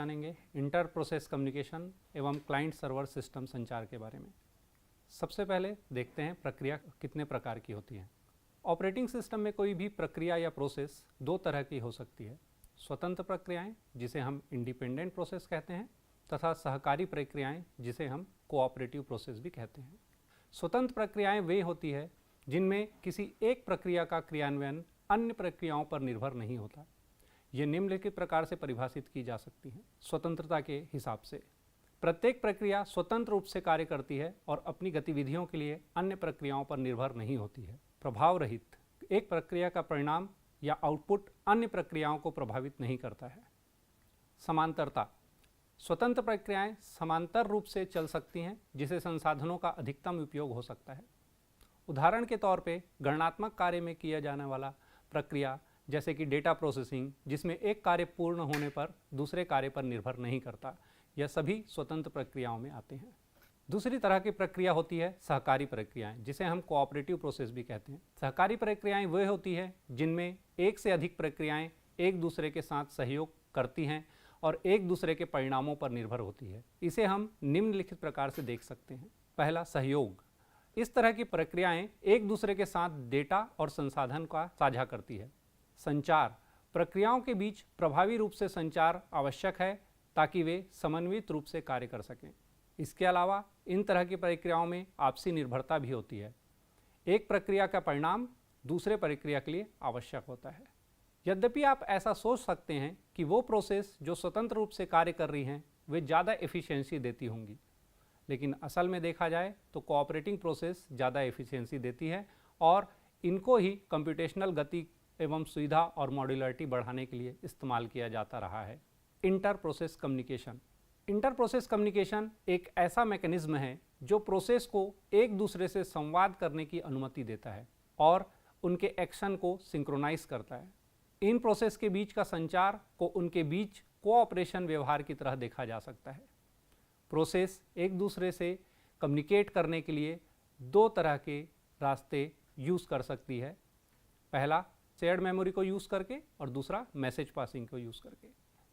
जानेंगे inter process communication एवं client server system संचार के बारे में। सबसे पहले देखते हैं प्रक्रिया कितने प्रकार की होती है। ऑपरेटिंग सिस्टम में कोई भी प्रक्रिया या प्रोसेस दो तरह की हो सकती है, स्वतंत्र प्रक्रियाएं जिसे हम इंडिपेंडेंट प्रोसेस कहते हैं तथा सहकारी प्रक्रियाएं जिसे हम कोऑपरेटिव प्रोसेस भी कहते हैं। स्वतंत्र प्रक्रियाएं वे होती है जिनमें किसी एक प्रक्रिया का क्रियान्वयन अन्य प्रक्रियाओं पर निर्भर नहीं होता। ये निम्नलिखित प्रकार से परिभाषित की जा सकती हैं स्वतंत्रता के हिसाब से। प्रत्येक प्रक्रिया स्वतंत्र रूप से कार्य करती है और अपनी गतिविधियों के लिए अन्य प्रक्रियाओं पर निर्भर नहीं होती है। प्रभाव रहित, एक प्रक्रिया का परिणाम या आउटपुट अन्य प्रक्रियाओं को प्रभावित नहीं करता है। समांतरता, स्वतंत्र प्रक्रियाएं समांतर रूप से चल सकती हैं जिससे संसाधनों का अधिकतम उपयोग हो सकता है। उदाहरण के तौर पे गणनात्मक कार्य में किया जाने वाला प्रक्रिया जैसे कि डेटा प्रोसेसिंग, जिसमें एक कार्य पूर्ण होने पर दूसरे कार्य पर निर्भर नहीं करता, यह सभी स्वतंत्र प्रक्रियाओं में आते हैं। दूसरी तरह की प्रक्रिया होती है सहकारी प्रक्रियाएं, जिसे हम कोऑपरेटिव प्रोसेस भी कहते हैं। सहकारी प्रक्रियाएं वह होती है जिनमें एक से अधिक प्रक्रियाएं एक दूसरे के साथ सहयोग करती हैं और एक दूसरे के परिणामों पर निर्भर होती है। इसे हम निम्नलिखित प्रकार से देख सकते हैं। पहला, सहयोग। इस तरह की प्रक्रियाएं एक दूसरे के साथ डेटा और संसाधन का साझा करती है। संचार, प्रक्रियाओं के बीच प्रभावी रूप से संचार आवश्यक है ताकि वे समन्वित रूप से कार्य कर सकें। इसके अलावा इन तरह की प्रक्रियाओं में आपसी निर्भरता भी होती है। एक प्रक्रिया का परिणाम दूसरे प्रक्रिया के लिए आवश्यक होता है। यद्यपि आप ऐसा सोच सकते हैं कि वो प्रोसेस जो स्वतंत्र रूप से कार्य कर रही हैं वे ज़्यादा एफिशिएंसी देती होंगी, लेकिन असल में देखा जाए तो कोऑपरेटिंग प्रोसेस ज़्यादा एफिशिएंसी देती है और इनको ही कंप्यूटेशनल गति एवं सुविधा और मॉड्यूलरिटी बढ़ाने के लिए इस्तेमाल किया जाता रहा है। Inter process communication. Inter process communication एक ऐसा मैकेनिज्म है जो प्रोसेस को एक दूसरे से संवाद करने की अनुमति देता है और उनके एक्शन को सिंक्रोनाइज करता है। इन प्रोसेस के बीच का संचार को उनके बीच कोऑपरेशन व्यवहार की तरह देखा जा सकता है। प्रोसेस एक दूसरे से कम्युनिकेट करने के लिए दो तरह के रास्ते यूज़ कर सकती है। पहला, शेयर्ड मेमोरी को यूज़ करके और दूसरा मैसेज पासिंग को यूज़ करके।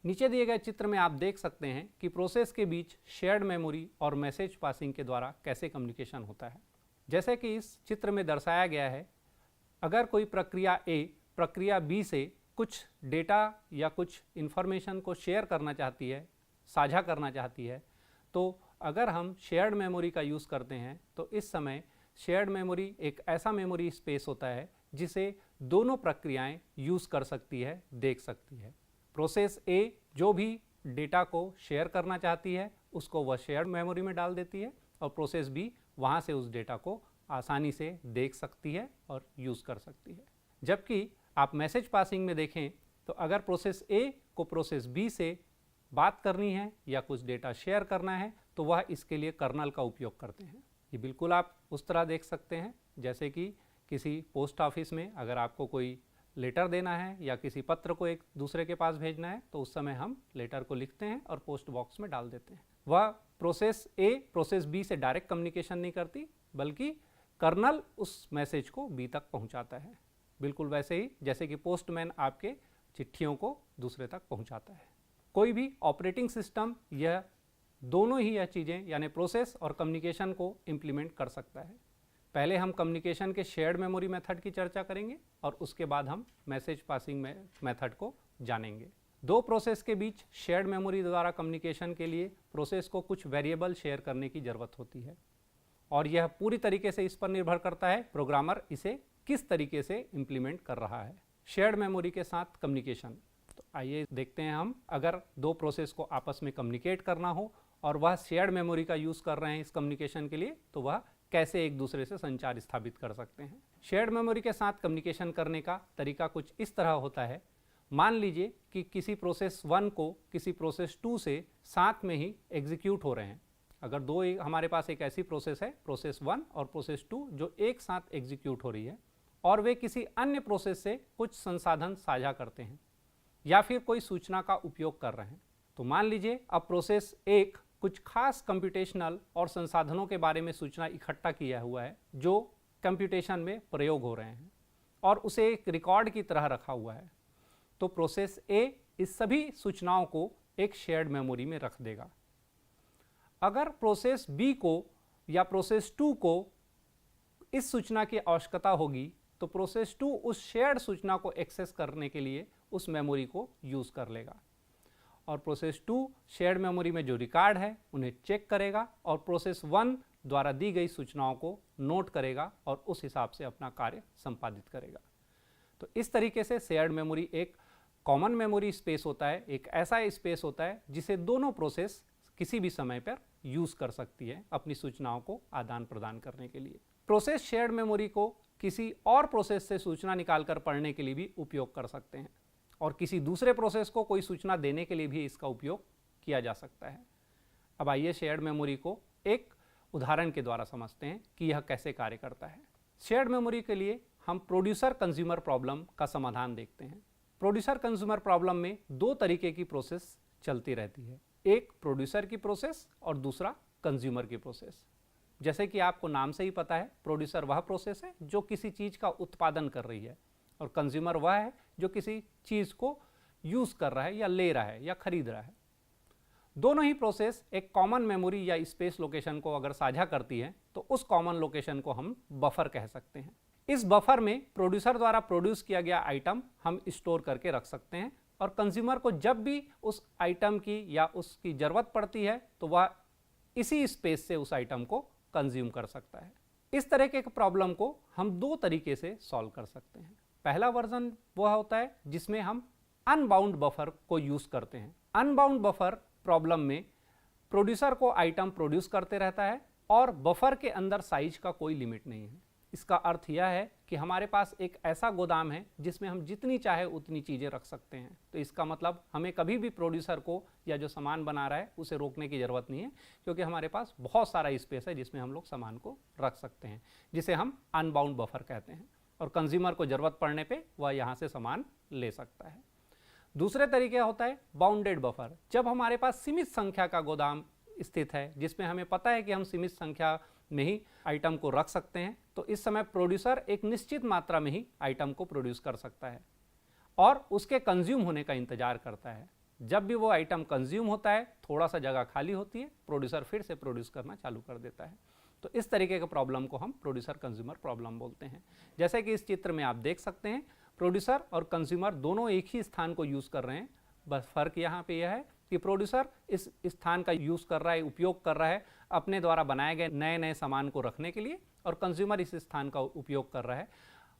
नीचे दिए गए चित्र में आप देख सकते हैं कि प्रोसेस के बीच शेयर्ड मेमोरी और मैसेज पासिंग के द्वारा कैसे कम्युनिकेशन होता है। जैसे कि इस चित्र में दर्शाया गया है, अगर कोई प्रक्रिया ए प्रक्रिया बी से कुछ डेटा या कुछ इन्फॉर्मेशन को शेयर करना चाहती है, साझा करना चाहती है, तो अगर हम शेयर्ड मेमोरी का यूज़ करते हैं तो इस समय शेयर्ड मेमोरी एक ऐसा मेमोरी स्पेस होता है जिसे दोनों प्रक्रियाएं यूज़ कर सकती है, देख सकती है। प्रोसेस ए जो भी डेटा को शेयर करना चाहती है उसको वह शेयर्ड मेमोरी में डाल देती है और प्रोसेस बी वहाँ से उस डेटा को आसानी से देख सकती है और यूज़ कर सकती है। जबकि आप मैसेज पासिंग में देखें तो अगर प्रोसेस ए को प्रोसेस बी से बात करनी है या कुछ डेटा शेयर करना है तो वह इसके लिए कर्नल का उपयोग करते हैं। ये बिल्कुल आप उस तरह देख सकते हैं जैसे कि किसी पोस्ट ऑफिस में अगर आपको कोई लेटर देना है या किसी पत्र को एक दूसरे के पास भेजना है तो उस समय हम लेटर को लिखते हैं और पोस्ट बॉक्स में डाल देते हैं। वह प्रोसेस ए प्रोसेस बी से डायरेक्ट कम्युनिकेशन नहीं करती बल्कि कर्नल उस मैसेज को बी तक पहुंचाता है, बिल्कुल वैसे ही जैसे कि पोस्टमैन आपके चिट्ठियों को दूसरे तक पहुंचाता है। कोई भी ऑपरेटिंग सिस्टम यह दोनों ही यह चीज़ें यानी प्रोसेस और कम्युनिकेशन को इम्प्लीमेंट कर सकता है। पहले हम कम्युनिकेशन के शेयर्ड मेमोरी मेथड की चर्चा करेंगे और उसके बाद हम मैसेज पासिंग मेथड को जानेंगे। दो प्रोसेस के बीच शेयर्ड मेमोरी द्वारा कम्युनिकेशन के लिए प्रोसेस को कुछ वेरिएबल शेयर करने की ज़रूरत होती है और यह पूरी तरीके से इस पर निर्भर करता है प्रोग्रामर इसे किस तरीके से इम्प्लीमेंट कर रहा है। शेयर्ड मेमोरी के साथ कम्युनिकेशन, तो आइए देखते हैं हम अगर दो प्रोसेस को आपस में कम्युनिकेट करना हो और वह शेयर्ड मेमोरी का यूज़ कर रहे हैं इस कम्युनिकेशन के लिए तो वह कैसे एक दूसरे से संचार स्थापित कर सकते हैं। शेयर्ड मेमोरी के साथ कम्युनिकेशन करने का तरीका कुछ इस तरह होता है। मान लीजिए कि किसी प्रोसेस 1 को किसी प्रोसेस 2 से साथ में ही एग्जीक्यूट हो रहे हैं। अगर हमारे पास एक ऐसी प्रोसेस है प्रोसेस 1 और प्रोसेस 2 जो एक साथ एग्जीक्यूट हो रही है और वे किसी अन्य प्रोसेस से कुछ संसाधन साझा करते हैं या फिर कोई सूचना का उपयोग कर रहे हैं, तो मान लीजिए अब प्रोसेस 1 कुछ खास कंप्यूटेशनल और संसाधनों के बारे में सूचना इकट्ठा किया हुआ है जो कंप्यूटेशन में प्रयोग हो रहे हैं और उसे एक रिकॉर्ड की तरह रखा हुआ है। तो प्रोसेस ए इस सभी सूचनाओं को एक शेयर्ड मेमोरी में रख देगा। अगर प्रोसेस बी को या प्रोसेस 2 को इस सूचना की आवश्यकता होगी तो प्रोसेस 2 उस शेयर्ड सूचना को एक्सेस करने के लिए उस मेमोरी को यूज कर लेगा और प्रोसेस 2 शेयर्ड मेमोरी में जो रिकॉर्ड है उन्हें चेक करेगा और प्रोसेस 1 द्वारा दी गई सूचनाओं को नोट करेगा और उस हिसाब से अपना कार्य संपादित करेगा। तो इस तरीके से शेयर्ड मेमोरी एक कॉमन मेमोरी स्पेस होता है, एक ऐसा स्पेस होता है जिसे दोनों प्रोसेस किसी भी समय पर यूज कर सकती है अपनी सूचनाओं को आदान प्रदान करने के लिए। प्रोसेस शेयर्ड मेमोरी को किसी और प्रोसेस से सूचना निकालकर पढ़ने के लिए भी उपयोग कर सकते हैं और किसी दूसरे प्रोसेस को कोई सूचना देने के लिए भी इसका उपयोग किया जा सकता है। अब आइए शेयर्ड मेमोरी को एक उदाहरण के द्वारा समझते हैं कि यह कैसे कार्य करता है। शेयर्ड मेमोरी के लिए हम प्रोड्यूसर कंज्यूमर प्रॉब्लम का समाधान देखते हैं। प्रोड्यूसर कंज्यूमर प्रॉब्लम में दो तरीके की प्रोसेस चलती रहती है, एक प्रोड्यूसर की प्रोसेस और दूसरा कंज्यूमर की प्रोसेस। जैसे कि आपको नाम से ही पता है, प्रोड्यूसर वह प्रोसेस है जो किसी चीज़ का उत्पादन कर रही है और कंज्यूमर वह है जो किसी चीज़ को यूज़ कर रहा है या ले रहा है या खरीद रहा है। दोनों ही प्रोसेस एक कॉमन मेमोरी या स्पेस लोकेशन को अगर साझा करती है तो उस कॉमन लोकेशन को हम बफर कह सकते हैं। इस बफर में प्रोड्यूसर द्वारा प्रोड्यूस किया गया आइटम हम स्टोर करके रख सकते हैं और कंज्यूमर को जब भी उस आइटम की या उसकी ज़रूरत पड़ती है तो वह इसी स्पेस से उस आइटम को कंज्यूम कर सकता है। इस तरह के प्रॉब्लम को हम दो तरीके से सॉल्व कर सकते हैं। पहला वर्जन वह होता है जिसमें हम अनबाउंड बफर को यूज़ करते हैं। अनबाउंड बफर प्रॉब्लम में प्रोड्यूसर को आइटम प्रोड्यूस करते रहता है और बफर के अंदर साइज का कोई लिमिट नहीं है। इसका अर्थ यह है कि हमारे पास एक ऐसा गोदाम है जिसमें हम जितनी चाहे उतनी चीज़ें रख सकते हैं। तो इसका मतलब हमें कभी भी प्रोड्यूसर को या जो सामान बना रहा है उसे रोकने की ज़रूरत नहीं है, क्योंकि हमारे पास बहुत सारा स्पेस है जिसमें हम लोग सामान को रख सकते हैं, जिसे हम अनबाउंड बफर कहते हैं। और कंज्यूमर को ज़रूरत पड़ने पर वह यहाँ से सामान ले सकता है। दूसरे तरीके होता है बाउंडेड बफर। जब हमारे पास सीमित संख्या का गोदाम स्थित है जिसमें हमें पता है कि हम सीमित संख्या में ही आइटम को रख सकते हैं, तो इस समय प्रोड्यूसर एक निश्चित मात्रा में ही आइटम को प्रोड्यूस कर सकता है और उसके कंज्यूम होने का इंतजार करता है। जब भी वो आइटम कंज्यूम होता है, थोड़ा सा जगह खाली होती है, प्रोड्यूसर फिर से प्रोड्यूस करना चालू कर देता है। तो इस तरीके के प्रॉब्लम को हम प्रोड्यूसर कंज्यूमर प्रॉब्लम बोलते हैं। जैसे कि इस चित्र में आप देख सकते हैं, प्रोड्यूसर और कंज्यूमर दोनों एक ही स्थान को यूज़ कर रहे हैं। बस फ़र्क यहाँ पे यह है कि प्रोड्यूसर इस स्थान का यूज़ कर रहा है, उपयोग कर रहा है अपने द्वारा बनाए गए नए नए सामान को रखने के लिए, और कंज्यूमर इस स्थान का उपयोग कर रहा है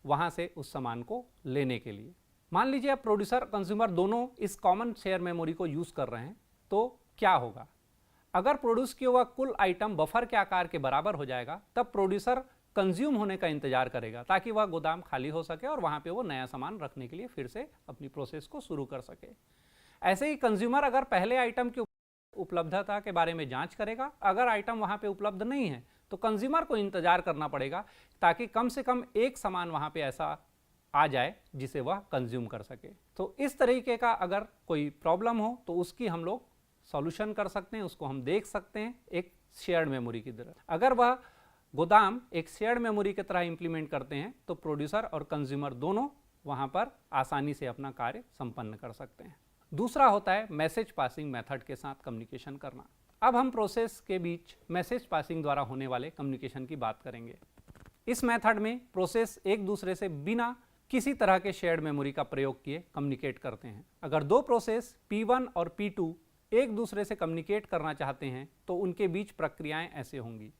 वहाँ से उस सामान को लेने के लिए। मान लीजिए अब प्रोड्यूसर कंज्यूमर दोनों इस कॉमन शेयर मेमोरी को यूज़ कर रहे हैं, तो क्या होगा? अगर प्रोड्यूस किया हुआ कुल आइटम बफर के आकार के बराबर हो जाएगा, तब प्रोड्यूसर कंज्यूम होने का इंतजार करेगा ताकि वह गोदाम खाली हो सके और वहाँ पे वो नया सामान रखने के लिए फिर से अपनी प्रोसेस को शुरू कर सके। ऐसे ही कंज्यूमर अगर पहले आइटम की उपलब्धता के बारे में जांच करेगा, अगर आइटम वहाँ पे उपलब्ध नहीं है तो कंज्यूमर को इंतजार करना पड़ेगा ताकि कम से कम एक सामान वहाँ पे ऐसा आ जाए जिसे वह कंज्यूम कर सके। तो इस तरीके का अगर कोई प्रॉब्लम हो तो उसकी हम लोग सॉल्यूशन कर सकते हैं, उसको हम देख सकते हैं एक शेयर्ड मेमोरी की तरह। अगर वह गोदाम एक शेयर्ड मेमोरी की तरह इंप्लीमेंट करते हैं तो प्रोड्यूसर और कंज्यूमर दोनों वहाँ पर आसानी से अपना कार्य संपन्न कर सकते हैं। दूसरा होता है मैसेज पासिंग मेथड के साथ कम्युनिकेशन करना। अब हम प्रोसेस के बीच मैसेज पासिंग द्वारा होने वाले कम्युनिकेशन की बात करेंगे। इस मेथड में प्रोसेस एक दूसरे से बिना किसी तरह के शेयर्ड मेमोरी का प्रयोग किए कम्युनिकेट करते हैं। अगर दो प्रोसेस P1 और P2 एक दूसरे से कम्युनिकेट करना चाहते हैं तो उनके बीच प्रक्रियाएं ऐसे होंगी।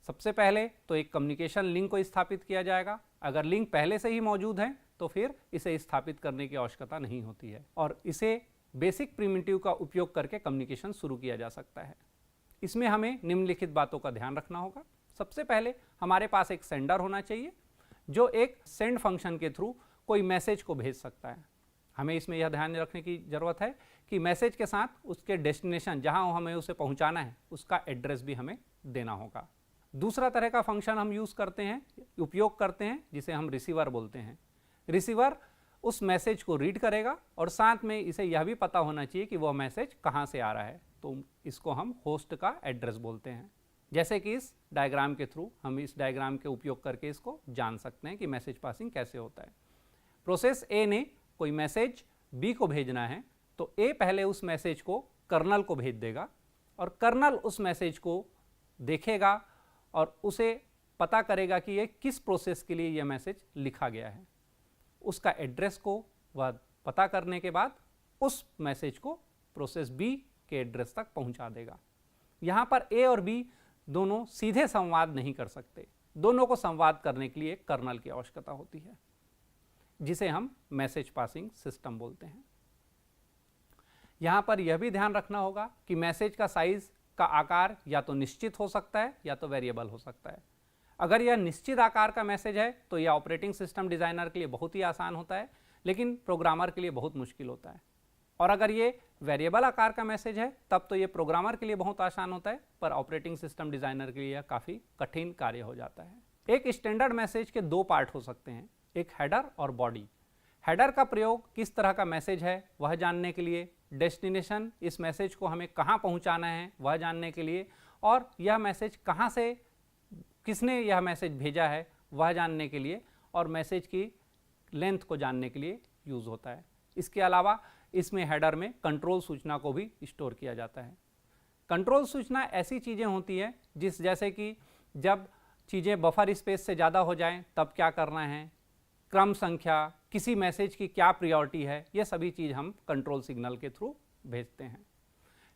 सबसे पहले तो एक कम्युनिकेशन लिंक को स्थापित किया जाएगा। अगर लिंक पहले से ही मौजूद है तो फिर इसे स्थापित करने की आवश्यकता नहीं होती है और इसे बेसिक प्रिमिटिव का उपयोग करके कम्युनिकेशन शुरू किया जा सकता है। इसमें हमें निम्नलिखित बातों का ध्यान रखना होगा। सबसे पहले हमारे पास एक सेंडर होना चाहिए जो एक सेंड फंक्शन के थ्रू कोई मैसेज को भेज सकता है। हमें इसमें यह ध्यान रखने की ज़रूरत है कि मैसेज के साथ उसके डेस्टिनेशन जहां हमें उसे पहुंचाना है उसका एड्रेस भी हमें देना होगा। दूसरा तरह का फंक्शन हम यूज़ करते हैं, उपयोग करते हैं, जिसे हम रिसीवर बोलते हैं। रिसीवर उस मैसेज को रीड करेगा और साथ में इसे यह भी पता होना चाहिए कि वह मैसेज कहाँ से आ रहा है, तो इसको हम होस्ट का एड्रेस बोलते हैं। जैसे कि इस डायग्राम के थ्रू हम इस डायग्राम के उपयोग करके इसको जान सकते हैं कि मैसेज पासिंग कैसे होता है। प्रोसेस ए ने कोई मैसेज बी को भेजना है तो ए पहले उस मैसेज को कर्नल को भेज देगा और कर्नल उस मैसेज को देखेगा और उसे पता करेगा कि ये किस प्रोसेस के लिए यह मैसेज लिखा गया है। उसका एड्रेस को वह पता करने के बाद उस मैसेज को प्रोसेस बी के एड्रेस तक पहुंचा देगा। यहाँ पर ए और बी दोनों सीधे संवाद नहीं कर सकते, दोनों को संवाद करने के लिए कर्नल की आवश्यकता होती है, जिसे हम मैसेज पासिंग सिस्टम बोलते हैं। यहाँ पर यह भी ध्यान रखना होगा कि मैसेज का साइज का आकार या तो निश्चित हो सकता है या तो वेरिएबल हो सकता है। अगर यह निश्चित आकार का मैसेज है तो यह ऑपरेटिंग सिस्टम डिज़ाइनर के लिए बहुत ही आसान होता है, लेकिन प्रोग्रामर के लिए बहुत मुश्किल होता है। और अगर ये वेरिएबल आकार का मैसेज है तब तो ये प्रोग्रामर के लिए बहुत आसान होता है, पर ऑपरेटिंग सिस्टम डिज़ाइनर के लिए यह काफ़ी कठिन कार्य हो जाता है। एक स्टैंडर्ड मैसेज के दो पार्ट हो सकते हैं, एक हेडर और बॉडी। हेडर का प्रयोग किस तरह का मैसेज है वह जानने के लिए, डेस्टिनेशन इस मैसेज को हमें कहाँ पहुँचाना है वह जानने के लिए, और यह मैसेज कहाँ से, किसने यह मैसेज भेजा है वह जानने के लिए, और मैसेज की लेंथ को जानने के लिए यूज़ होता है। इसके अलावा इसमें हेडर में कंट्रोल सूचना को भी स्टोर किया जाता है। कंट्रोल सूचना ऐसी चीज़ें होती है जैसे कि जब चीज़ें बफर स्पेस से ज़्यादा हो जाएं तब क्या करना है, क्रम संख्या, किसी मैसेज की क्या प्रायोरिटी है, ये सभी चीज़ हम कंट्रोल सिग्नल के थ्रू भेजते हैं।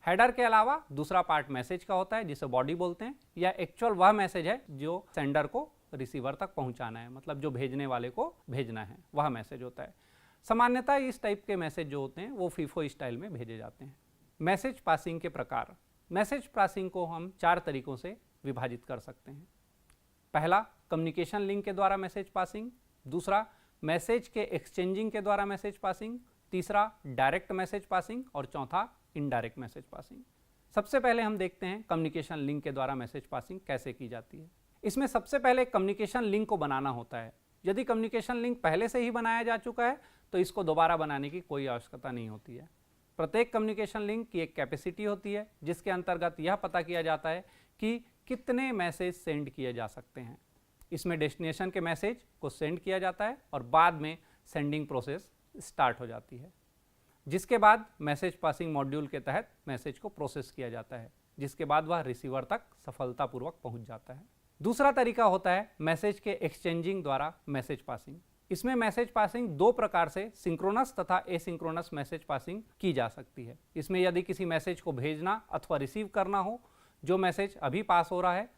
हेडर के अलावा दूसरा पार्ट मैसेज का होता है जिसे बॉडी बोलते हैं, या एक्चुअल वह मैसेज है जो सेंडर को रिसीवर तक पहुंचाना है, मतलब जो भेजने वाले को भेजना है वह मैसेज होता है। सामान्यतः इस टाइप के मैसेज जो होते हैं वो फीफो स्टाइल में भेजे जाते हैं। मैसेज पासिंग के प्रकार। मैसेज पासिंग को हम 4 तरीकों से विभाजित कर सकते हैं। पहला, कम्युनिकेशन लिंक के द्वारा मैसेज पासिंग। दूसरा, मैसेज के एक्सचेंजिंग के द्वारा मैसेज पासिंग। तीसरा, डायरेक्ट मैसेज पासिंग। और चौथा, इनडायरेक्ट मैसेज पासिंग। सबसे पहले हम देखते हैं कम्युनिकेशन लिंक के द्वारा मैसेज पासिंग कैसे की जाती है। इसमें सबसे पहले कम्युनिकेशन लिंक को बनाना होता है। यदि कम्युनिकेशन लिंक पहले से ही बनाया जा चुका है तो इसको दोबारा बनाने की कोई आवश्यकता नहीं होती है। प्रत्येक कम्युनिकेशन लिंक की एक कैपेसिटी होती है जिसके अंतर्गत यह पता किया जाता है कि कितने मैसेज सेंड किए जा सकते हैं। इसमें डेस्टिनेशन के मैसेज को सेंड किया जाता है और बाद में सेंडिंग प्रोसेस स्टार्ट हो जाती है, जिसके बाद मैसेज पासिंग मॉड्यूल के तहत मैसेज को प्रोसेस किया जाता है, जिसके बाद वह रिसीवर तक सफलतापूर्वक पहुंच जाता है। दूसरा तरीका होता है मैसेज के एक्सचेंजिंग द्वारा मैसेज पासिंग। इसमें मैसेज पासिंग 2 प्रकार से सिंक्रोनस तथा एसिंक्रोनस मैसेज पासिंग की जा सकती है। इसमें यदि किसी मैसेज को भेजना अथवा रिसीव करना हो, जो मैसेज अभी पास हो रहा है,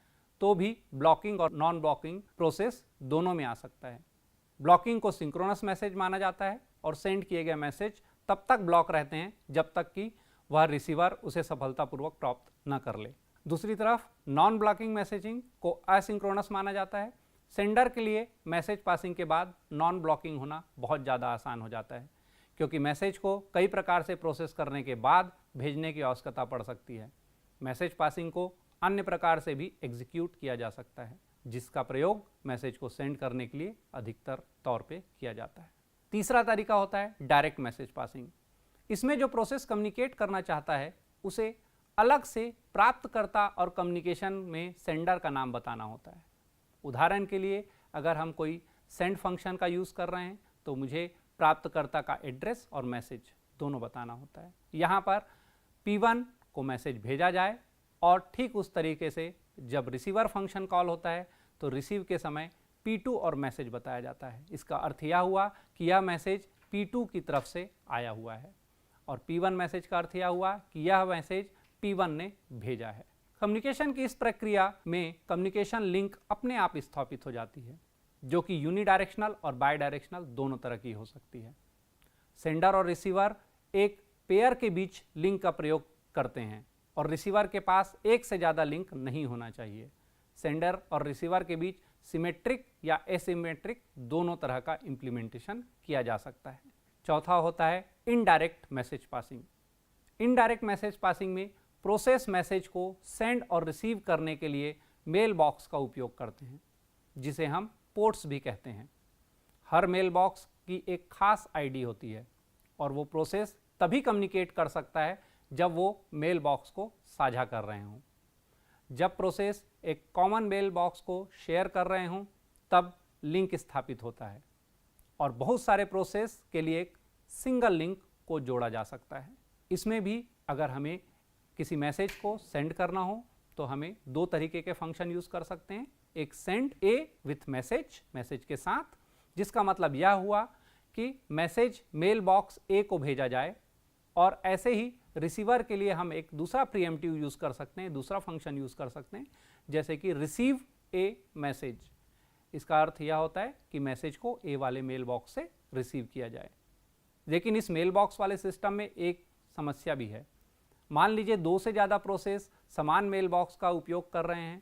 तो भी ब्लॉकिंग और नॉन ब्लॉकिंग प्रोसेस दोनों में आ सकता है। ब्लॉकिंग को सिंक्रोनस मैसेज माना जाता है और सेंड किए गए मैसेज तब तक ब्लॉक रहते हैं जब तक कि वह रिसीवर उसे सफलतापूर्वक प्राप्त न कर ले। दूसरी तरफ नॉन ब्लॉकिंग मैसेजिंग को असिंक्रोनस माना जाता है। सेंडर के लिए मैसेज पासिंग के बाद नॉन ब्लॉकिंग होना बहुत ज़्यादा आसान हो जाता है, क्योंकि मैसेज को कई प्रकार से प्रोसेस करने के बाद भेजने की आवश्यकता पड़ सकती है। मैसेज पासिंग को अन्य प्रकार से भी एग्जीक्यूट किया जा सकता है, जिसका प्रयोग मैसेज को सेंड करने के लिए अधिकतर तौर पे किया जाता है। तीसरा तरीका होता है डायरेक्ट मैसेज पासिंग। इसमें जो प्रोसेस कम्युनिकेट करना चाहता है उसे अलग से प्राप्तकर्ता और कम्युनिकेशन में सेंडर का नाम बताना होता है। उदाहरण के लिए अगर हम कोई सेंड फंक्शन का यूज़ कर रहे हैं तो मुझे प्राप्तकर्ता का एड्रेस और मैसेज दोनों बताना होता है। यहाँ पर P1 को मैसेज भेजा जाए और ठीक उस तरीके से जब रिसीवर फंक्शन कॉल होता है तो रिसीव के समय P2 और मैसेज बताया जाता है। इसका अर्थ यह हुआ कि यह मैसेज P2 की तरफ से आया हुआ है, और P1 मैसेज का अर्थ यह हुआ कि यह मैसेज P1 ने भेजा है। कम्युनिकेशन की इस प्रक्रिया में कम्युनिकेशन लिंक अपने आप स्थापित हो जाती है, जो कि यूनिडायरेक्शनल और बाई डायरेक्शनल दोनों तरह की हो सकती है। सेंडर और रिसीवर एक पेयर के बीच लिंक का प्रयोग करते हैं और रिसीवर के पास एक से ज़्यादा लिंक नहीं होना चाहिए। सेंडर और रिसीवर के बीच सिमेट्रिक या एसिमेट्रिक दोनों तरह का इम्प्लीमेंटेशन किया जा सकता है। चौथा होता है indirect message passing. Indirect message passing में प्रोसेस मैसेज को सेंड और रिसीव करने के लिए मेल बॉक्स का उपयोग करते हैं, जिसे हम पोर्ट्स भी कहते हैं। हर मेल बॉक्स की एक खास आईडी होती है और वो प्रोसेस तभी कम्युनिकेट कर सकता है जब वो मेल बॉक्स को साझा कर रहे हों। जब प्रोसेस एक कॉमन मेल बॉक्स को शेयर कर रहे हों तब लिंक स्थापित होता है, और बहुत सारे प्रोसेस के लिए एक सिंगल लिंक को जोड़ा जा सकता है। इसमें भी अगर हमें किसी मैसेज को सेंड करना हो तो हमें दो तरीके के फंक्शन यूज़ कर सकते हैं। एक सेंड ए विथ मैसेज के साथ, जिसका मतलब यह हुआ कि मैसेज मेल बॉक्स ए को भेजा जाए, और ऐसे ही रिसीवर के लिए हम एक दूसरा प्रीएम्प्टिव यूज़ कर सकते हैं, दूसरा फंक्शन यूज़ कर सकते हैं, जैसे कि रिसीव ए मैसेज। इसका अर्थ यह होता है कि मैसेज को ए वाले मेल बॉक्स से रिसीव किया जाए। लेकिन इस मेल बॉक्स वाले सिस्टम में एक समस्या भी है। मान लीजिए दो से ज़्यादा प्रोसेस समान मेल बॉक्स का उपयोग कर रहे हैं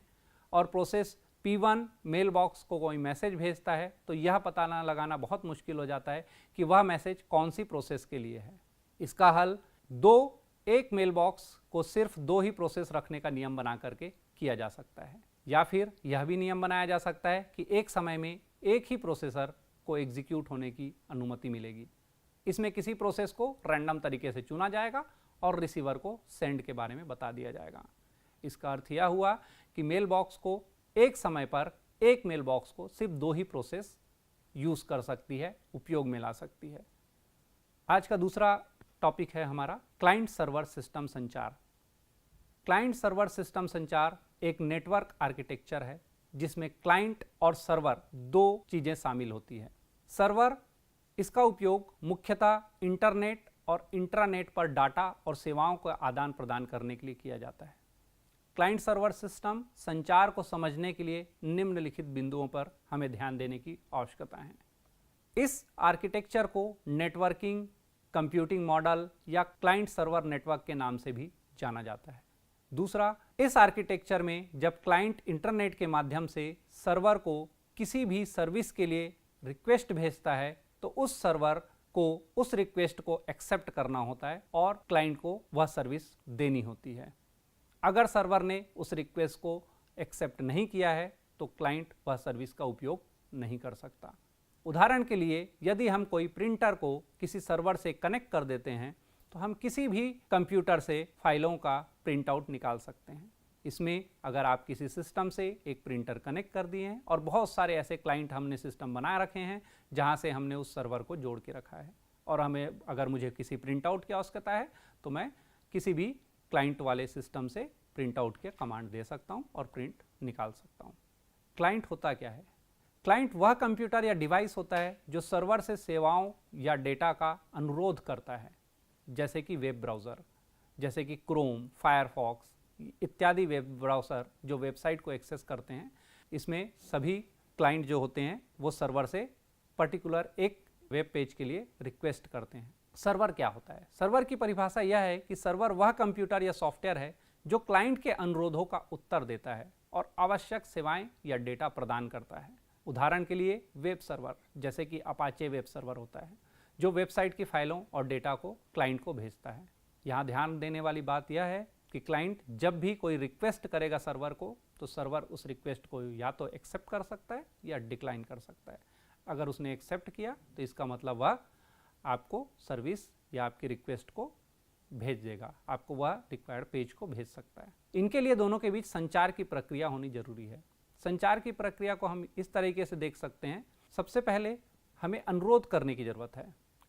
और प्रोसेस P1 मेल बॉक्स को कोई मैसेज भेजता है, तो यह पता लगाना बहुत मुश्किल हो जाता है कि वह मैसेज कौन सी प्रोसेस के लिए है। इसका हल एक मेल बॉक्स को सिर्फ दो ही प्रोसेस रखने का नियम बना करके किया जा सकता है, या फिर यह भी नियम बनाया जा सकता है कि एक समय में एक ही प्रोसेसर को एग्जीक्यूट होने की अनुमति मिलेगी। इसमें किसी प्रोसेस को रैंडम तरीके से चुना जाएगा और रिसीवर को सेंड के बारे में बता दिया जाएगा। इसका अर्थ यह हुआ कि मेल बॉक्स को एक समय पर एक मेल बॉक्स को सिर्फ दो ही प्रोसेस यूज़ कर सकती है, उपयोग में ला सकती है। आज का दूसरा टॉपिक है हमारा क्लाइंट सर्वर सिस्टम संचार। क्लाइंट सर्वर सिस्टम संचार एक नेटवर्क आर्किटेक्चर है जिसमें क्लाइंट और सर्वर दो चीज़ें शामिल होती हैं। सर्वर, इसका उपयोग मुख्यतः इंटरनेट और इंट्रानेट पर डाटा और सेवाओं का आदान प्रदान करने के लिए किया जाता है। क्लाइंट सर्वर सिस्टम संचार को समझने के लिए निम्नलिखित बिंदुओं पर हमें ध्यान देने की आवश्यकता है। इस आर्किटेक्चर को नेटवर्किंग कंप्यूटिंग मॉडल या क्लाइंट सर्वर नेटवर्क के नाम से भी जाना जाता है। दूसरा, इस आर्किटेक्चर में जब क्लाइंट इंटरनेट के माध्यम से सर्वर को किसी भी सर्विस के लिए रिक्वेस्ट भेजता है, तो उस सर्वर को उस रिक्वेस्ट को एक्सेप्ट करना होता है और क्लाइंट को वह सर्विस देनी होती है। अगर सर्वर ने उस रिक्वेस्ट को एक्सेप्ट नहीं किया है तो क्लाइंट वह सर्विस का उपयोग नहीं कर सकता। उदाहरण के लिए, यदि हम कोई प्रिंटर को किसी सर्वर से कनेक्ट कर देते हैं तो हम किसी भी कंप्यूटर से फाइलों का प्रिंट आउट निकाल सकते हैं। इसमें अगर आप किसी सिस्टम से एक प्रिंटर कनेक्ट कर दिए हैं और बहुत सारे ऐसे क्लाइंट हमने सिस्टम बनाए रखे हैं जहां से हमने उस सर्वर को जोड़ के रखा है, और हमें अगर मुझे किसी प्रिंट आउट की आवश्यकता है तो मैं किसी भी क्लाइंट वाले सिस्टम से प्रिंट आउट के कमांड दे सकता हूं और प्रिंट निकाल सकता हूं। क्लाइंट होता क्या है? क्लाइंट वह कंप्यूटर या डिवाइस होता है जो सर्वर से सेवाओं या डेटा का अनुरोध करता है, जैसे कि वेब ब्राउज़र, जैसे कि क्रोम, फायरफॉक्स इत्यादि वेब ब्राउज़र जो वेबसाइट को एक्सेस करते हैं। इसमें सभी क्लाइंट जो होते हैं वो सर्वर से पर्टिकुलर एक वेब पेज के लिए रिक्वेस्ट करते हैं। सर्वर क्या होता है? सर्वर की परिभाषा यह है कि सर्वर वह कंप्यूटर या सॉफ्टवेयर है जो क्लाइंट के अनुरोधों का उत्तर देता है और आवश्यक सेवाएं या डेटा प्रदान करता है। उदाहरण के लिए वेब सर्वर, जैसे कि अपाचे वेब सर्वर होता है, जो वेबसाइट की फाइलों और डेटा को क्लाइंट को भेजता है। यहाँ ध्यान देने वाली बात यह है कि क्लाइंट जब भी कोई रिक्वेस्ट करेगा सर्वर को, तो सर्वर उस रिक्वेस्ट को या तो एक्सेप्ट कर सकता है या डिक्लाइन कर सकता है। अगर उसने एक्सेप्ट किया तो इसका मतलब वह आपको सर्विस या आपकी रिक्वेस्ट को भेज देगा, आपको वह रिक्वायर्ड पेज को भेज सकता है। इनके लिए दोनों के बीच संचार की प्रक्रिया होनी जरूरी है। संचार की प्रक्रिया को हम इस तरीके से देख सकते हैं। सबसे पहले हमें अनुरोध करने की जरूरत है।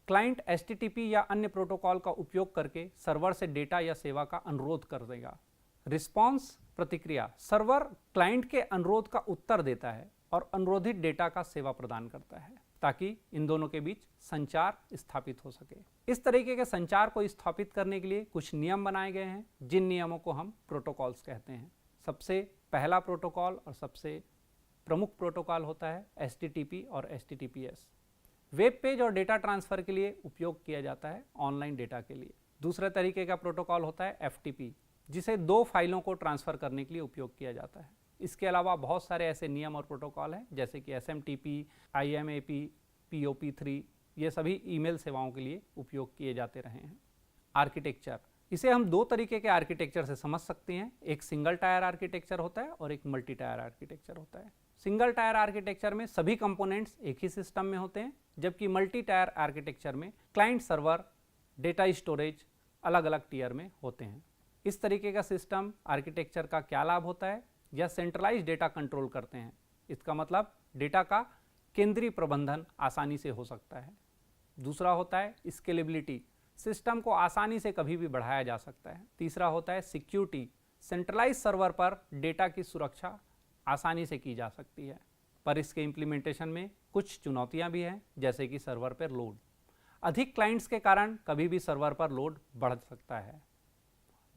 क्लाइंट HTTP या अन्य प्रोटोकॉल का उपयोग करके सर्वर से डेटा या सेवा का अनुरोध कर देगा। रिस्पॉन्स, प्रतिक्रिया, सर्वर क्लाइंट के अनुरोध का उत्तर देता है और अनुरोधित डेटा का सेवा प्रदान करता है ताकि इन दोनों के बीच संचार स्थापित हो सके। इस तरीके के संचार को स्थापित करने के लिए कुछ नियम बनाए गए हैं, जिन नियमों को हम प्रोटोकॉल्स कहते हैं। सबसे पहला प्रोटोकॉल और सबसे प्रमुख प्रोटोकॉल होता है HTTP और HTTPS। वेब पेज और डेटा ट्रांसफ़र के लिए उपयोग किया जाता है, ऑनलाइन डेटा के लिए। दूसरे तरीके का प्रोटोकॉल होता है FTP, जिसे दो फाइलों को ट्रांसफ़र करने के लिए उपयोग किया जाता है। इसके अलावा बहुत सारे ऐसे नियम और प्रोटोकॉल हैं, जैसे कि SMTP, IMAP, POP3, ये सभी ईमेल सेवाओं के लिए उपयोग किए जाते रहे हैं। आर्किटेक्चर, इसे हम दो तरीके के आर्किटेक्चर से समझ सकते हैं। एक सिंगल टायर आर्किटेक्चर होता है और एक मल्टी टायर आर्किटेक्चर होता है। सिंगल टायर आर्किटेक्चर में सभी कंपोनेंट्स एक ही सिस्टम में होते हैं, जबकि मल्टी टायर आर्किटेक्चर में क्लाइंट सर्वर, डेटा स्टोरेज अलग अलग टीयर में होते हैं। इस तरीके का सिस्टम आर्किटेक्चर का क्या लाभ होता है? यह सेंट्रलाइज डेटा कंट्रोल करते हैं। इसका मतलब डेटा का केंद्रीय प्रबंधन आसानी से हो सकता है। दूसरा होता है स्केलेबिलिटी। सिस्टम को आसानी से कभी भी बढ़ाया जा सकता है। तीसरा होता है सिक्योरिटी, सेंट्रलाइज सर्वर पर डेटा की सुरक्षा आसानी से की जा सकती है, पर इसके इम्प्लीमेंटेशन में कुछ चुनौतियां भी हैं, जैसे कि सर्वर पर लोड। अधिक क्लाइंट्स के कारण कभी भी सर्वर पर लोड बढ़ सकता है।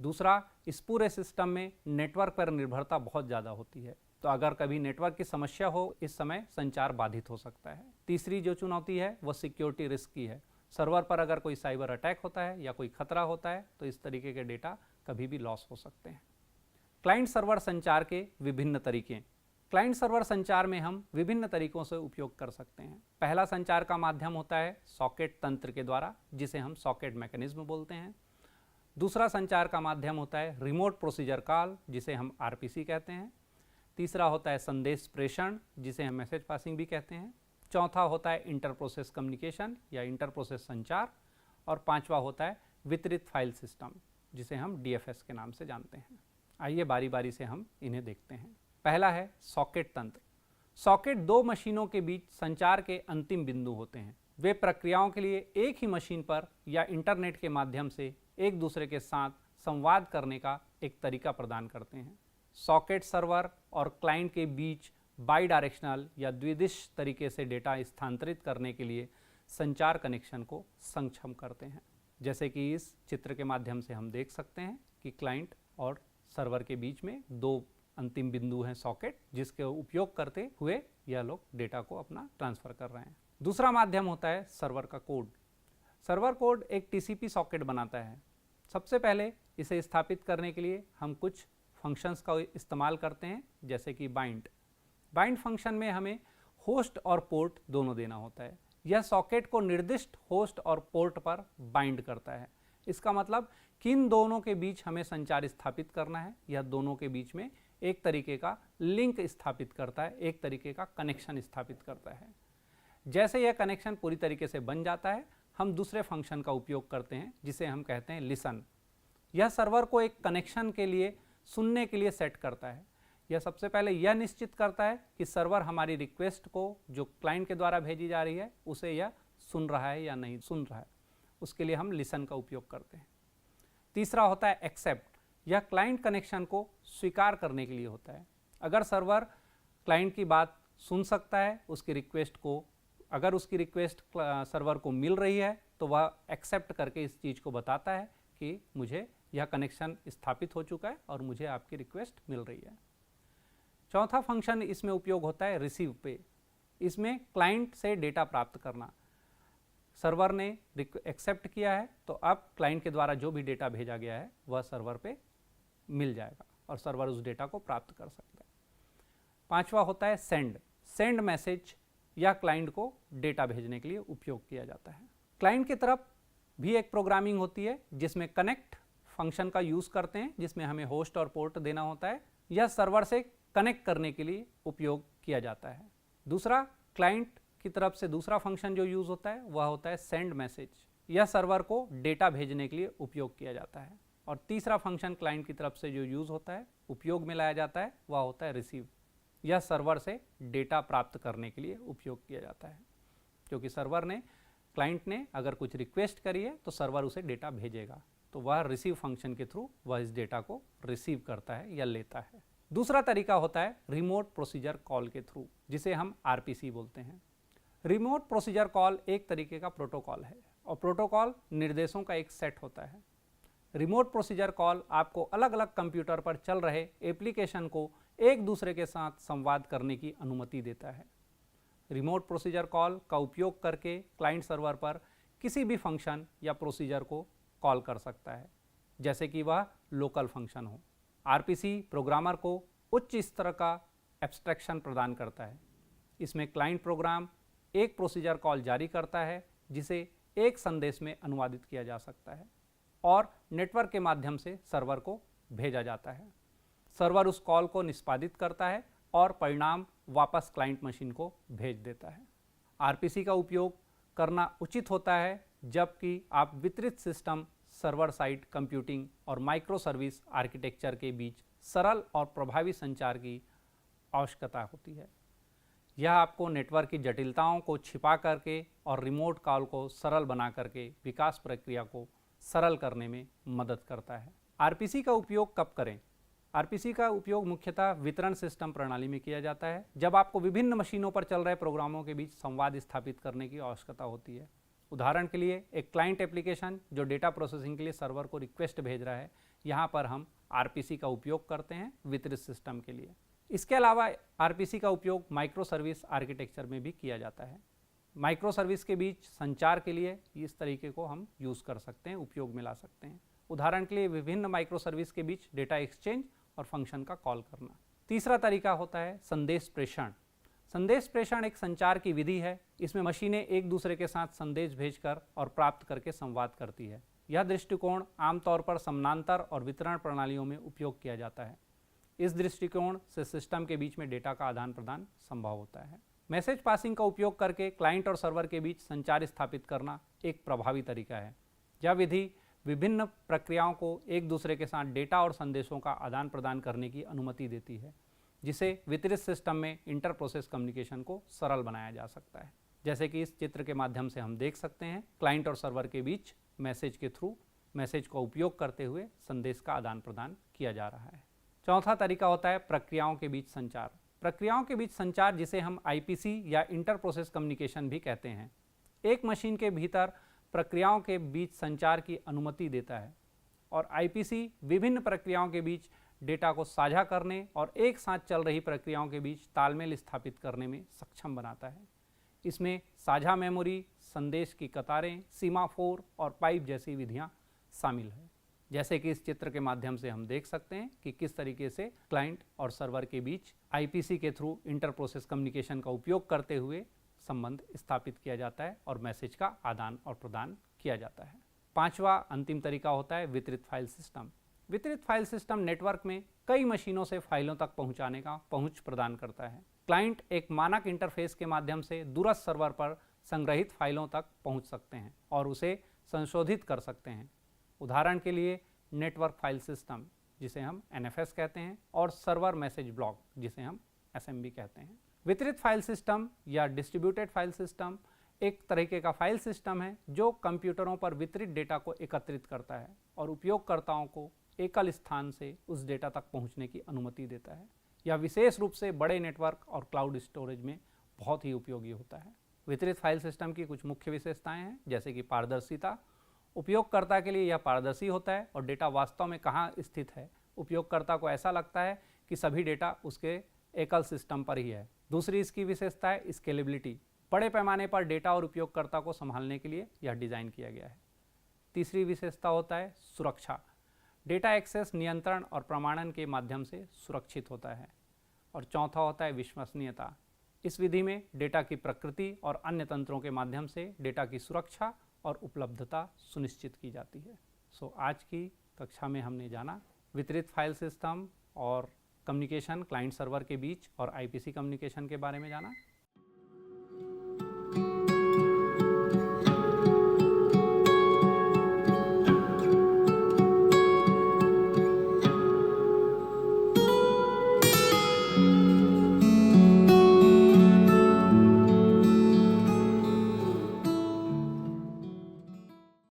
दूसरा, इस पूरे सिस्टम में नेटवर्क पर निर्भरता बहुत ज़्यादा होती है, तो अगर कभी नेटवर्क की समस्या हो, इस समय संचार बाधित हो सकता है। तीसरी जो चुनौती है वो सिक्योरिटी रिस्क की है। सर्वर पर अगर कोई साइबर अटैक होता है या कोई खतरा होता है तो इस तरीके के डेटा कभी भी लॉस हो सकते हैं। क्लाइंट सर्वर संचार के विभिन्न तरीके। क्लाइंट सर्वर संचार में हम विभिन्न तरीकों से उपयोग कर सकते हैं। पहला संचार का माध्यम होता है सॉकेट तंत्र के द्वारा, जिसे हम सॉकेट मैकेनिज्म बोलते हैं। दूसरा संचार का माध्यम होता है रिमोट प्रोसीजर कॉल, जिसे हम आरपीसी कहते हैं। तीसरा होता है संदेश प्रेषण, जिसे हम मैसेज पासिंग भी कहते हैं। चौथा होता है इंटर प्रोसेस कम्युनिकेशन या इंटर प्रोसेस संचार। और पांचवा होता है वितरित फाइल सिस्टम, जिसे हम डीएफएस के नाम से जानते हैं। आइए बारी बारी से हम इन्हें देखते हैं। पहला है सॉकेट तंत्र। सॉकेट दो मशीनों के बीच संचार के अंतिम बिंदु होते हैं। वे प्रक्रियाओं के लिए एक ही मशीन पर या इंटरनेट के माध्यम से एक दूसरे के साथ संवाद करने का एक तरीका प्रदान करते हैं। सॉकेट सर्वर और क्लाइंट के बीच बाई डायरेक्शनल या द्विदिश तरीके से डेटा स्थानांतरित करने के लिए संचार कनेक्शन को सक्षम करते हैं। जैसे कि इस चित्र के माध्यम से हम देख सकते हैं कि क्लाइंट और सर्वर के बीच में दो अंतिम बिंदु हैं सॉकेट, जिसके उपयोग करते हुए यह लोग डेटा को अपना ट्रांसफ़र कर रहे हैं। दूसरा माध्यम होता है सर्वर का कोड। सर्वर कोड एक टीसीपी सॉकेट बनाता है। सबसे पहले इसे स्थापित करने के लिए हम कुछ फंक्शंस का इस्तेमाल करते हैं, जैसे कि बाइंड फंक्शन में हमें होस्ट और पोर्ट दोनों देना होता है। यह सॉकेट को निर्दिष्ट होस्ट और पोर्ट पर बाइंड करता है। इसका मतलब किन दोनों के बीच हमें संचार स्थापित करना है, यह दोनों के बीच में एक तरीके का लिंक स्थापित करता है, एक तरीके का कनेक्शन स्थापित करता है। जैसे यह कनेक्शन पूरी तरीके से बन जाता है, हम दूसरे फंक्शन का उपयोग करते हैं, जिसे हम कहते हैं लिसन। यह सर्वर को एक कनेक्शन के लिए सुनने के लिए सेट करता है। यह सबसे पहले यह निश्चित करता है कि सर्वर हमारी रिक्वेस्ट को जो क्लाइंट के द्वारा भेजी जा रही है उसे यह सुन रहा है या नहीं सुन रहा है। उसके लिए हम लिसन का उपयोग करते हैं। तीसरा होता है एक्सेप्ट। यह क्लाइंट कनेक्शन को स्वीकार करने के लिए होता है। अगर सर्वर क्लाइंट की बात सुन सकता है, उसकी रिक्वेस्ट को, अगर उसकी रिक्वेस्ट सर्वर को मिल रही है तो वह एक्सेप्ट करके इस चीज़ को बताता है कि मुझे यह कनेक्शन स्थापित हो चुका है और मुझे आपकी रिक्वेस्ट मिल रही है। चौथा फंक्शन इसमें उपयोग होता है रिसीव पे। इसमें क्लाइंट से डेटा प्राप्त करना। सर्वर ने एक्सेप्ट किया है तो अब क्लाइंट के द्वारा जो भी डेटा भेजा गया है वह सर्वर पे मिल जाएगा और सर्वर उस डेटा को प्राप्त कर सकता है। पांचवा होता है सेंड मैसेज या क्लाइंट को डेटा भेजने के लिए उपयोग किया जाता है। क्लाइंट की तरफ भी एक प्रोग्रामिंग होती है जिसमें कनेक्ट फंक्शन का यूज़ करते हैं, जिसमें हमें होस्ट और पोर्ट देना होता है। यह सर्वर से कनेक्ट करने के लिए उपयोग किया जाता है। दूसरा, क्लाइंट की तरफ से दूसरा फंक्शन जो यूज़ होता है वह होता है सेंड मैसेज। यह सर्वर को डेटा भेजने के लिए उपयोग किया जाता है। और तीसरा फंक्शन क्लाइंट की तरफ से जो यूज़ होता है, उपयोग में लाया जाता है, वह होता है रिसीव। यह सर्वर से डेटा प्राप्त करने के लिए उपयोग किया जाता है, क्योंकि क्लाइंट ने अगर कुछ रिक्वेस्ट करी है तो सर्वर उसे डेटा भेजेगा, तो वह रिसीव फंक्शन के थ्रू वह इस डेटा को रिसीव करता है या लेता है। दूसरा तरीका होता है रिमोट प्रोसीजर कॉल के थ्रू, जिसे हम आरपीसी बोलते हैं। रिमोट प्रोसीजर कॉल एक तरीके का प्रोटोकॉल है और प्रोटोकॉल निर्देशों का एक सेट होता है। रिमोट प्रोसीजर कॉल आपको अलग अलग कंप्यूटर पर चल रहे एप्लीकेशन को एक दूसरे के साथ संवाद करने की अनुमति देता है। रिमोट प्रोसीजर कॉल का उपयोग करके क्लाइंट सर्वर पर किसी भी फंक्शन या प्रोसीजर को कॉल कर सकता है, जैसे कि वह लोकल फंक्शन हो। आरपीसी प्रोग्रामर को उच्च स्तर का एब्स्ट्रैक्शन प्रदान करता है। इसमें क्लाइंट प्रोग्राम एक प्रोसीजर कॉल जारी करता है जिसे एक संदेश में अनुवादित किया जा सकता है और नेटवर्क के माध्यम से सर्वर को भेजा जाता है। सर्वर उस कॉल को निष्पादित करता है और परिणाम वापस क्लाइंट मशीन को भेज देता है। आरपीसी का उपयोग करना उचित होता है जबकि आप वितरित सिस्टम, सर्वर साइड कंप्यूटिंग और माइक्रो सर्विस आर्किटेक्चर के बीच सरल और प्रभावी संचार की आवश्यकता होती है। यह आपको नेटवर्क की जटिलताओं को छिपा करके और रिमोट कॉल को सरल बना करके विकास प्रक्रिया को सरल करने में मदद करता है। आरपीसी का उपयोग कब करें? आरपीसी का उपयोग मुख्यतः वितरण सिस्टम प्रणाली में किया जाता है, जब आपको विभिन्न मशीनों पर चल रहे प्रोग्रामों के बीच संवाद स्थापित करने की आवश्यकता होती है। उदाहरण के लिए एक क्लाइंट एप्लीकेशन जो डेटा प्रोसेसिंग के लिए सर्वर को रिक्वेस्ट भेज रहा है, यहाँ पर हम आरपीसी का उपयोग करते हैं वितरित सिस्टम के लिए। इसके अलावा आरपीसी का उपयोग माइक्रो सर्विस आर्किटेक्चर में भी किया जाता है। माइक्रो सर्विस के बीच संचार के लिए इस तरीके को हम यूज़ कर सकते हैं, उपयोग में ला सकते हैं। उदाहरण के लिए विभिन्न माइक्रो सर्विस के बीच डेटा एक्सचेंज और फंक्शन का कॉल करना। तीसरा तरीका होता है संदेश प्रेषण। संदेश प्रेषण एक संचार की विधि है। इसमें मशीनें एक दूसरे के साथ संदेश भेजकर और प्राप्त करके संवाद करती है। यह दृष्टिकोण आमतौर पर समानांतर और वितरण प्रणालियों में उपयोग किया जाता है। इस दृष्टिकोण से सिस्टम के बीच में डेटा का आदान प्रदान संभव होता है। मैसेज पासिंग का उपयोग करके क्लाइंट और सर्वर के बीच संचार स्थापित करना एक प्रभावी तरीका है। यह विधि विभिन्न प्रक्रियाओं को एक दूसरे के साथ डेटा और संदेशों का आदान प्रदान करने की अनुमति देती है, जिसे वितरित सिस्टम में इंटर प्रोसेस कम्युनिकेशन को सरल बनाया जा सकता है। जैसे कि इस चित्र के माध्यम से हम देख सकते हैं, क्लाइंट और सर्वर के बीच मैसेज के थ्रू मैसेज का उपयोग करते हुए संदेश का आदान प्रदान किया जा रहा है। चौथा तरीका होता है प्रक्रियाओं के बीच संचार। प्रक्रियाओं के बीच संचार, जिसे हम आईपीसी या इंटर प्रोसेस कम्युनिकेशन भी कहते हैं, एक मशीन के भीतर प्रक्रियाओं के बीच संचार की अनुमति देता है और आईपीसी विभिन्न प्रक्रियाओं के बीच डेटा को साझा करने और एक साथ चल रही प्रक्रियाओं के बीच तालमेल स्थापित करने में सक्षम बनाता है। इसमें साझा मेमोरी, संदेश की कतारें, सीमाफोर और पाइप जैसी विधियां शामिल है। जैसे कि इस चित्र के माध्यम से हम देख सकते हैं कि किस तरीके से क्लाइंट और सर्वर के बीच आईपीसी के थ्रू इंटर प्रोसेस कम्युनिकेशन का उपयोग करते हुए संबंध स्थापित किया जाता है और मैसेज का आदान और प्रदान किया जाता है। पांचवा अंतिम तरीका होता है वितरित फाइल सिस्टम। वितरित फाइल सिस्टम नेटवर्क में कई मशीनों से फाइलों तक पहुंचाने का पहुंच प्रदान करता है। क्लाइंट एक मानक इंटरफेस के माध्यम से दूरस्थ सर्वर पर संग्रहित फाइलों तक पहुंच सकते हैं और उसे संशोधित कर सकते हैं। उदाहरण के लिए नेटवर्क फाइल सिस्टम, जिसे हम एनएफएस कहते हैं, और सर्वर मैसेज ब्लॉक, जिसे हम एसएमबी कहते हैं। वितरित फाइल सिस्टम या डिस्ट्रीब्यूटेड फाइल सिस्टम एक तरीके का फाइल सिस्टम है जो कंप्यूटरों पर वितरित डेटा को एकत्रित करता है और उपयोगकर्ताओं को एकल स्थान से उस डेटा तक पहुंचने की अनुमति देता है। यह विशेष रूप से बड़े नेटवर्क और क्लाउड स्टोरेज में बहुत ही उपयोगी होता है। वितरित फाइल सिस्टम की कुछ मुख्य विशेषताएं हैं, जैसे कि पारदर्शिता। उपयोगकर्ता के लिए यह पारदर्शी होता है और डेटा वास्तव में कहाँ स्थित है, उपयोगकर्ता को ऐसा लगता है कि सभी डेटा उसके एकल सिस्टम पर ही है। दूसरी इसकी विशेषता है स्केलेबिलिटी। बड़े पैमाने पर डेटा और उपयोगकर्ता को संभालने के लिए यह डिज़ाइन किया गया है। तीसरी विशेषता होता है सुरक्षा। डेटा एक्सेस नियंत्रण और प्रमाणन के माध्यम से सुरक्षित होता है। और चौथा होता है विश्वसनीयता। इस विधि में डेटा की प्रकृति और अन्य तंत्रों के माध्यम से डेटा की सुरक्षा और उपलब्धता सुनिश्चित की जाती है। आज की कक्षा में हमने जाना वितरित फाइल सिस्टम और कम्युनिकेशन क्लाइंट सर्वर के बीच और आईपीसी कम्युनिकेशन के बारे में जाना।